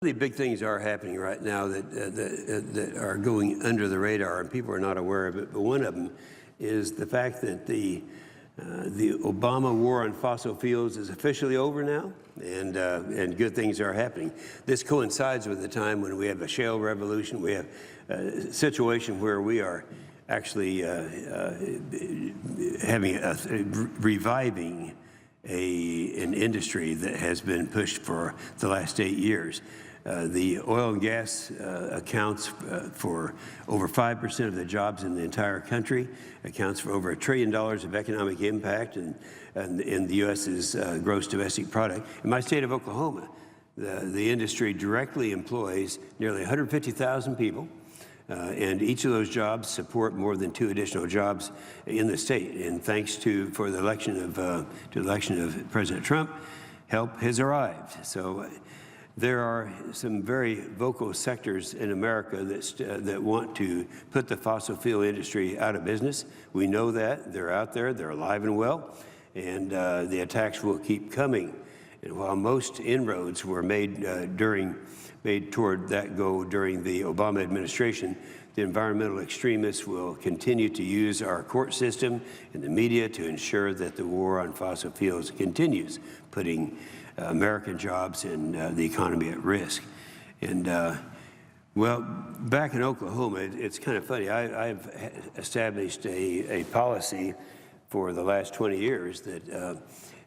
The big things are happening right now that are going under the radar, and people are not aware of it. But one of them is the fact that the Obama war on fossil fuels is officially over now, and good things are happening. This coincides with the time when we have a shale revolution. We have a situation where we are actually reviving an industry that has been pushed for the last 8 years. The oil and gas accounts for over 5% of the jobs in the entire country, accounts for over $1 trillion of economic impact in the U.S.'s gross domestic product. In my state of Oklahoma, the industry directly employs nearly 150,000 people, and each of those jobs support more than 2 additional jobs in the state. And thanks to the election of President Trump, help has arrived. So there are some very vocal sectors in America that want to put the fossil fuel industry out of business. We know that. They're out there. They're alive and well. And the attacks will keep coming. And while most inroads were made toward that goal during the Obama administration, the environmental extremists will continue to use our court system and the media to ensure that the war on fossil fuels continues, putting American jobs and the economy at risk. And well, back in Oklahoma, it's kind of funny. I've established a policy for the last 20 years that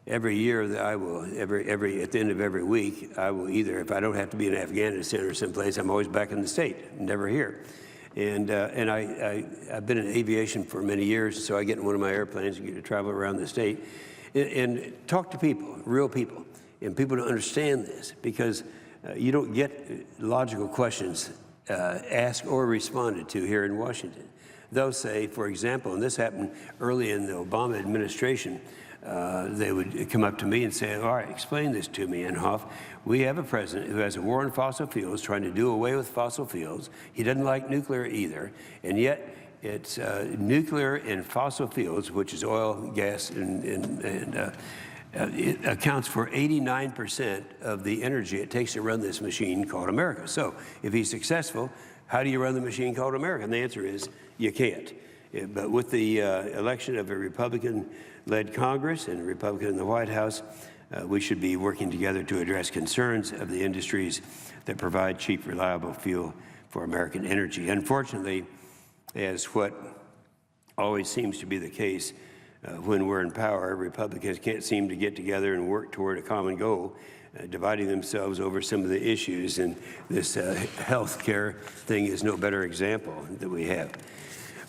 every year that I will, at the end of every week, I will either, if I don't have to be in Afghanistan or someplace, I'm always back in the state, never here. And I've been in aviation for many years, so I get in one of my airplanes and get to travel around the state and talk to people, real people. And people don't understand this because you don't get logical questions asked or responded to here in Washington. They'll say, for example, and this happened early in the Obama administration, they would come up to me and say, all right, explain this to me, Inhofe. We have a president who has a war on fossil fuels, trying to do away with fossil fuels. He doesn't like nuclear either, and yet it's nuclear and fossil fuels, which is oil, gas, and it accounts for 89% of the energy it takes to run this machine called America. So if he's successful, how do you run the machine called America? And the answer is you can't. But with the election of a Republican-led Congress and a Republican in the White House, we should be working together to address concerns of the industries that provide cheap, reliable fuel for American energy. Unfortunately, as what always seems to be the case, when we're in power, Republicans can't seem to get together and work toward a common goal, dividing themselves over some of the issues. And this health care thing is no better example that we have.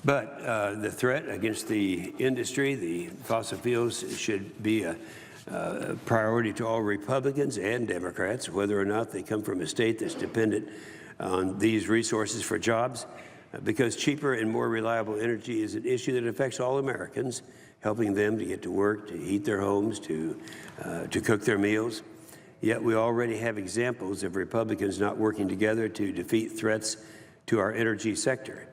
But the threat against the industry, the fossil fuels, should be a priority to all Republicans and Democrats, whether or not they come from a state that's dependent on these resources for jobs, because cheaper and more reliable energy is an issue that affects all Americans, helping them to get to work, to heat their homes, to cook their meals. Yet we already have examples of Republicans not working together to defeat threats to our energy sector.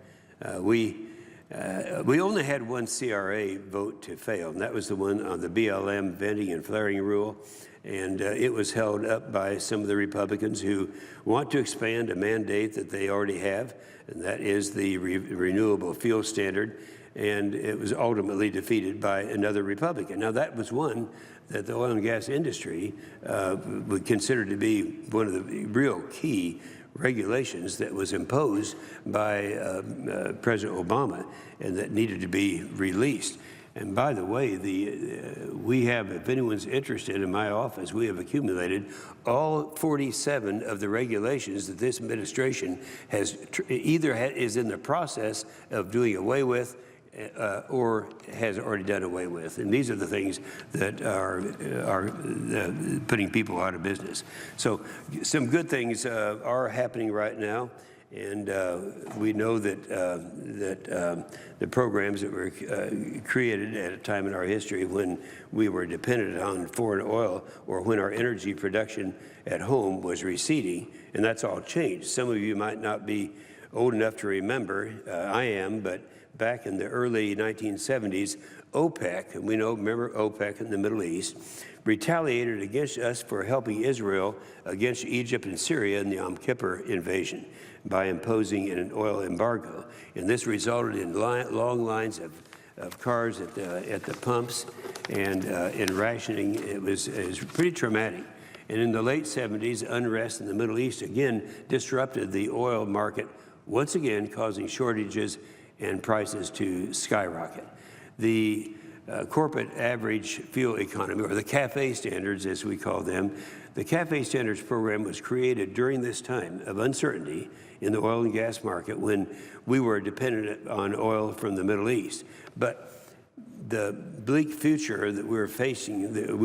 We only had one CRA vote to fail, and that was the one on the BLM venting and flaring rule. And it was held up by some of the Republicans who want to expand a mandate that they already have, and that is the renewable fuel standard. And it was ultimately defeated by another Republican. Now, that was one that the oil and gas industry would consider to be one of the real key regulations that was imposed by President Obama and that needed to be released. And by the way, we have, if anyone's interested, in my office, we have accumulated all 47 of the regulations that this administration has is in the process of doing away with or has already done away with. And these are the things that are putting people out of business. So some good things are happening right now. And we know that the programs that were created at a time in our history when we were dependent on foreign oil or when our energy production at home was receding, and that's all changed. Some of you might not be old enough to remember, I am, but back in the early 1970s, OPEC, and remember OPEC in the Middle East, retaliated against us for helping Israel against Egypt and Syria in the Yom Kippur invasion by imposing an oil embargo. And this resulted in long lines of cars at the pumps and in rationing. It was pretty traumatic. And in the late 70s, unrest in the Middle East again disrupted the oil market, once again causing shortages and prices to skyrocket. The corporate average fuel economy, or the CAFE standards as we call them, the CAFE standards program was created during this time of uncertainty in the oil and gas market when we were dependent on oil from the Middle East. But the bleak future that we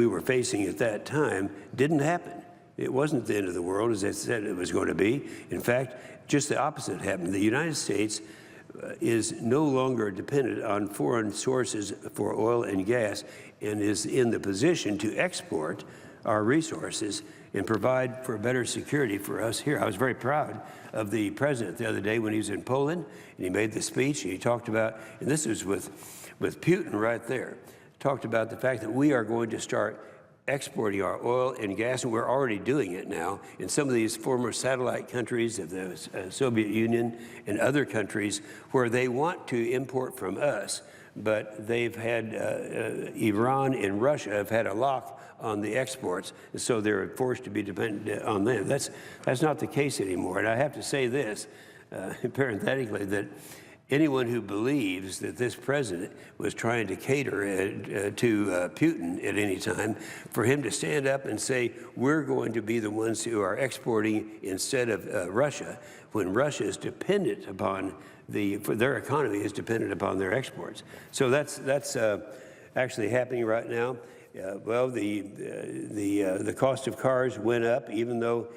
were facing at that time didn't happen. It wasn't the end of the world as I said it was going to be. In fact, just the opposite happened. The United States is no longer dependent on foreign sources for oil and gas and is in the position to export our resources and provide for better security for us here. I was very proud of the president the other day when he was in Poland and he made the speech and he talked about, and this was with Putin right there, talked about the fact that we are going to start exporting our oil and gas, and we're already doing it now in some of these former satellite countries of the Soviet Union and other countries where they want to import from us, but they've had, Iran and Russia have had a lock on the exports, and so they're forced to be dependent on them. That's not the case anymore. And I have to say this, parenthetically, that anyone who believes that this president was trying to cater to Putin at any time, for him to stand up and say, we're going to be the ones who are exporting instead of Russia, when Russia is dependent upon their economy is dependent upon their exports. So that's actually happening right now. Well, the cost of cars went up, even though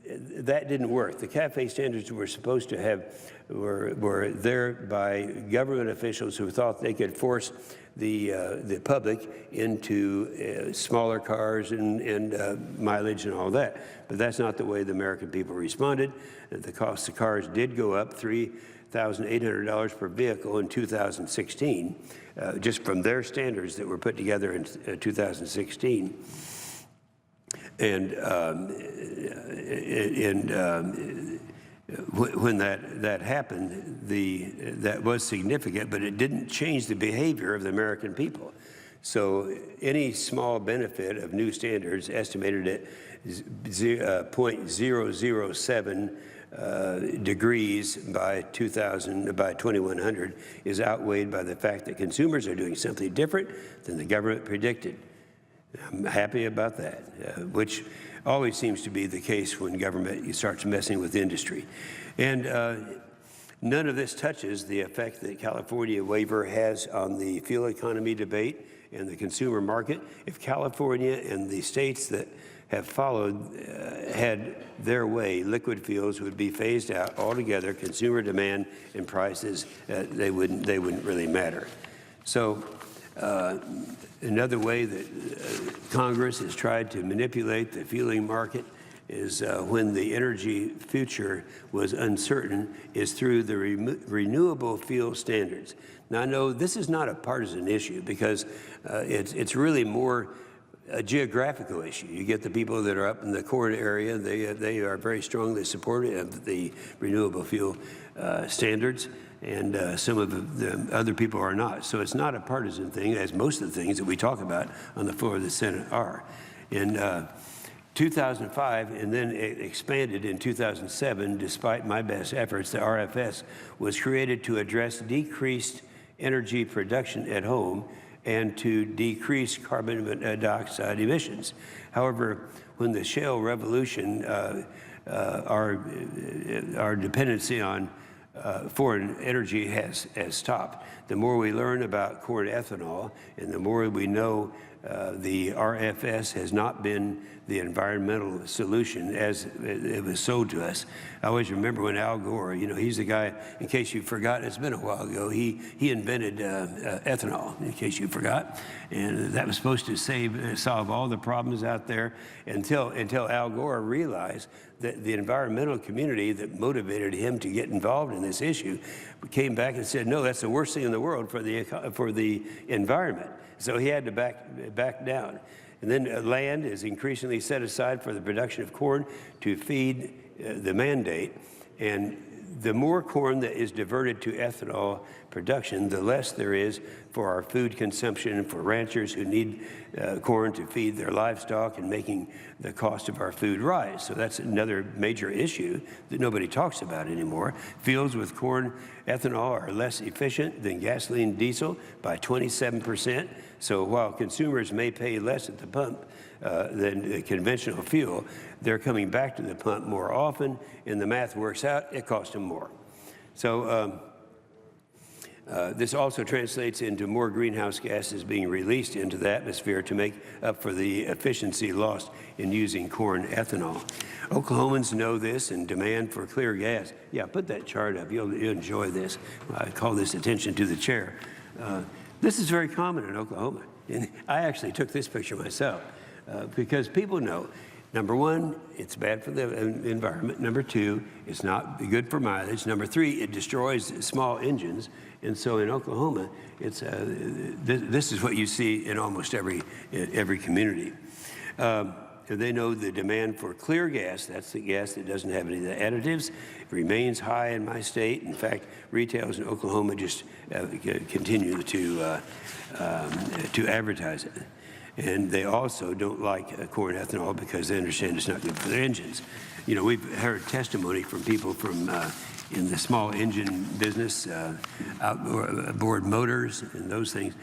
that didn't work. The CAFE standards were supposed to have were there by government officials who thought they could force the public into smaller cars and mileage and all that. But that's not the way the American people responded. The cost of cars did go up $3,800 per vehicle in 2016, just from their standards that were put together in 2016. And when that happened, that was significant, but it didn't change the behavior of the American people. So any small benefit of new standards estimated at 0.007 degrees by 2100 is outweighed by the fact that consumers are doing something different than the government predicted. I'm happy about that, which always seems to be the case when government starts messing with industry. And none of this touches the effect that California waiver has on the fuel economy debate and the consumer market. If California and the states that have followed had their way, liquid fuels would be phased out altogether. Consumer demand and prices, they wouldn't really matter. So another way that Congress has tried to manipulate the fueling market is when the energy future was uncertain, is through the renewable fuel standards. Now, I know this is not a partisan issue because it's really more a geographical issue. You get the people that are up in the corn area, they are very strongly supportive of the renewable fuel standards, and some of the other people are not. So it's not a partisan thing, as most of the things that we talk about on the floor of the Senate are. In 2005, and then it expanded in 2007, despite my best efforts, the RFS was created to address decreased energy production at home and to decrease carbon dioxide emissions. However, when the shale revolution, our dependency on foreign energy has stopped. The more we learn about corn ethanol and the more we know the RFS has not been the environmental solution as it was sold to us. I always remember when Al Gore, he's the guy, in case you forgot, it's been a while ago, he invented ethanol, in case you forgot. And that was supposed to solve all the problems out there until Al Gore realized that the environmental community that motivated him to get involved in this issue came back and said, no, that's the worst thing in the world for the environment. So he had to back down. And then land is increasingly set aside for the production of corn to feed the mandate. And the more corn that is diverted to ethanol production, the less there is for our food consumption, for ranchers who need corn to feed their livestock and making the cost of our food rise. So that's another major issue that nobody talks about anymore. Fields with corn ethanol are less efficient than gasoline diesel by 27%. So while consumers may pay less at the pump than conventional fuel, they're coming back to the pump more often, and the math works out, it costs them more. So this also translates into more greenhouse gases being released into the atmosphere to make up for the efficiency lost in using corn ethanol. Oklahomans know this, and demand for clear gas. Yeah, put that chart up. You'll enjoy this. I call this attention to the chair. This is very common in Oklahoma. And I actually took this picture myself because people know, number one, it's bad for the environment. Number two, it's not good for mileage. Number three, it destroys small engines. And so in Oklahoma, it's, this is what you see in almost every community. They know the demand for clear gas, that's the gas that doesn't have any of the additives, remains high in my state. In fact, retailers in Oklahoma just continue to advertise it. And they also don't like corn ethanol because they understand it's not good for their engines. You know, we've heard testimony from people from in the small engine business, outboard motors and those things,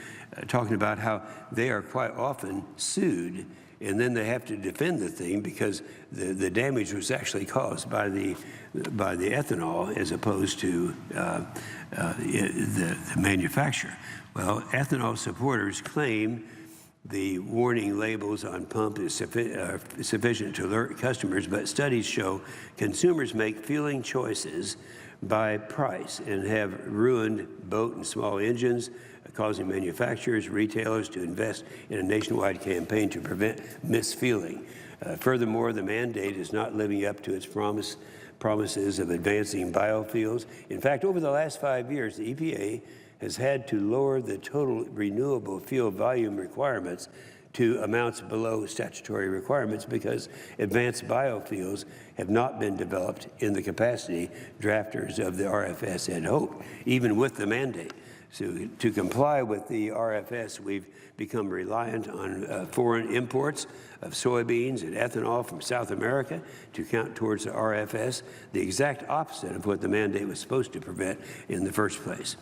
talking about how they are quite often sued, and then they have to defend the thing because the damage was actually caused by the ethanol as opposed to the manufacturer. Well, ethanol supporters claim the warning labels on pump is sufficient to alert customers, but studies show consumers make feeling choices by price and have ruined boat and small engines, causing manufacturers, retailers to invest in a nationwide campaign to prevent misfeeling. Furthermore, the mandate is not living up to its promises of advancing biofuels. In fact, over the last 5 years, the EPA has had to lower the total renewable fuel volume requirements to amounts below statutory requirements because advanced biofuels have not been developed in the capacity drafters of the RFS had hoped, even with the mandate. So to comply with the RFS, we've become reliant on foreign imports of soybeans and ethanol from South America to count towards the RFS, the exact opposite of what the mandate was supposed to prevent in the first place.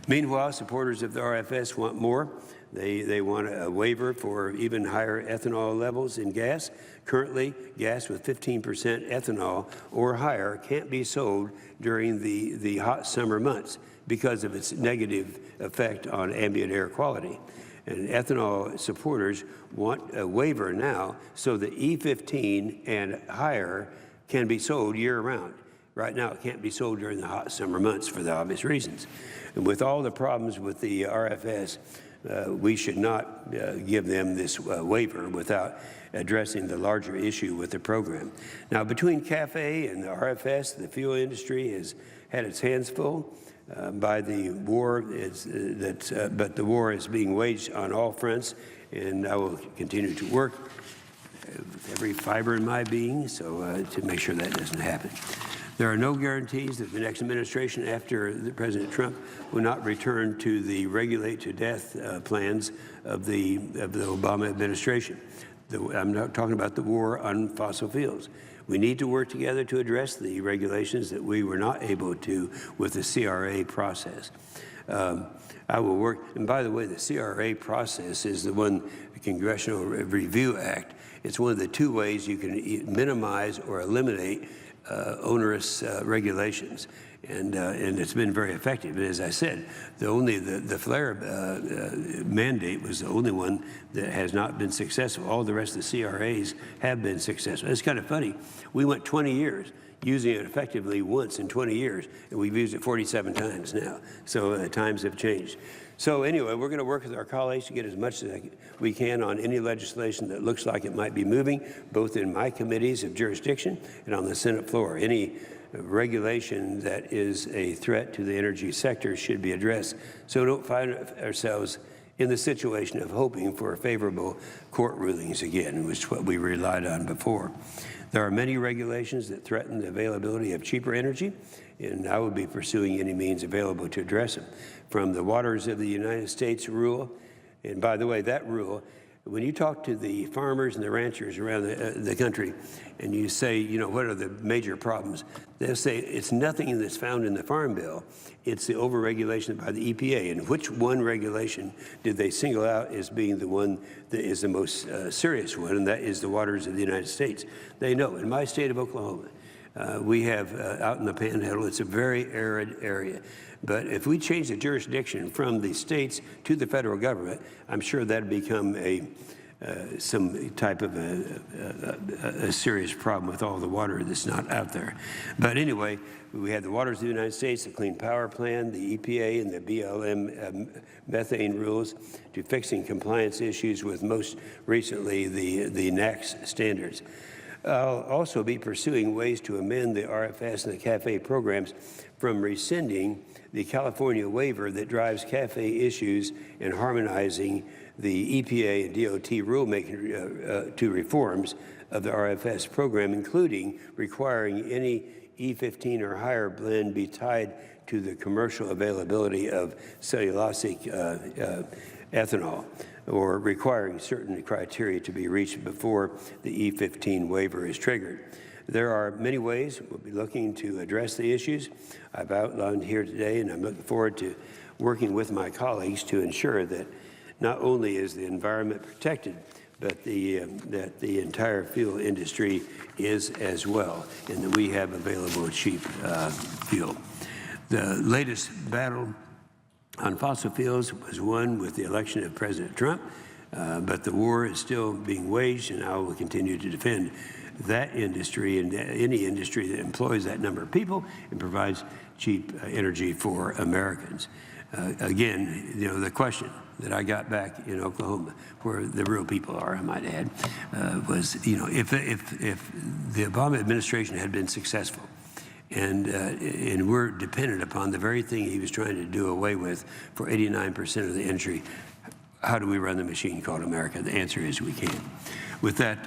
Meanwhile, supporters of the RFS want more. They want a waiver for even higher ethanol levels in gas. Currently, gas with 15% ethanol or higher can't be sold during the hot summer months because of its negative effect on ambient air quality. And ethanol supporters want a waiver now so that E15 and higher can be sold year-round. Right now, it can't be sold during the hot summer months for the obvious reasons. And with all the problems with the RFS, we should not give them this waiver without addressing the larger issue with the program. Now, between CAFE and the RFS, the fuel industry has had its hands full by the war, but the war is being waged on all fronts, and I will continue to work with every fiber in my being to make sure that doesn't happen. There are no guarantees that the next administration after President Trump will not return to the regulate to death plans of the Obama administration. I'm not talking about the war on fossil fuels. We need to work together to address the regulations that we were not able to with the CRA process. I will work, and by the way, the CRA process is the one, the Congressional Review Act. It's one of the two ways you can minimize or eliminate onerous regulations, and it's been very effective. And as I said, the flare mandate was the only one that has not been successful. All the rest of the CRAs have been successful. It's kind of funny. We went 20 years using it effectively once in 20 years, and we've used it 47 times now. So times have changed. So anyway, we're going to work with our colleagues to get as much as we can on any legislation that looks like it might be moving, both in my committees of jurisdiction and on the Senate floor. Any regulation that is a threat to the energy sector should be addressed, so we don't find ourselves in the situation of hoping for favorable court rulings again, which is what we relied on before. There are many regulations that threaten the availability of cheaper energy, and I will be pursuing any means available to address them. From the Waters of the United States rule, and by the way, that rule, when you talk to the farmers and the ranchers around the country and you say, you know, what are the major problems? They'll say it's nothing that's found in the Farm Bill. It's the overregulation by the EPA. And which one regulation did they single out as being the one that is the most serious one, and that is the waters of the United States. They know. In my state of Oklahoma, we have out in the Panhandle, it's a very arid area. But if we change the jurisdiction from the states to the federal government, I'm sure that'd become some type of a serious problem with all the water that's not out there. But anyway, we had the Waters of the United States, the Clean Power Plan, the EPA, and the BLM methane rules to fixing compliance issues with most recently the NAAQS standards. I'll also be pursuing ways to amend the RFS and the CAFE programs from rescinding the California waiver that drives CAFE issues and harmonizing the EPA and DOT rulemaking to reforms of the RFS program, including requiring any E15 or higher blend be tied to the commercial availability of cellulosic ethanol, or requiring certain criteria to be reached before the E15 waiver is triggered. There are many ways we'll be looking to address the issues I've outlined here today, and I'm looking forward to working with my colleagues to ensure that not only is the environment protected, but that the entire fuel industry is as well, and that we have available cheap fuel. The latest battle on fossil fuels was won with the election of President Trump, but the war is still being waged, and I will continue to defend that industry and any industry that employs that number of people and provides cheap energy for Americans. Again, you know, the question that I got back in Oklahoma, where the real people are, I might add, was, you know, if the Obama administration had been successful, and we're dependent upon the very thing he was trying to do away with for 89% of the industry, how do we run the machine called America? The answer is we can't. With that,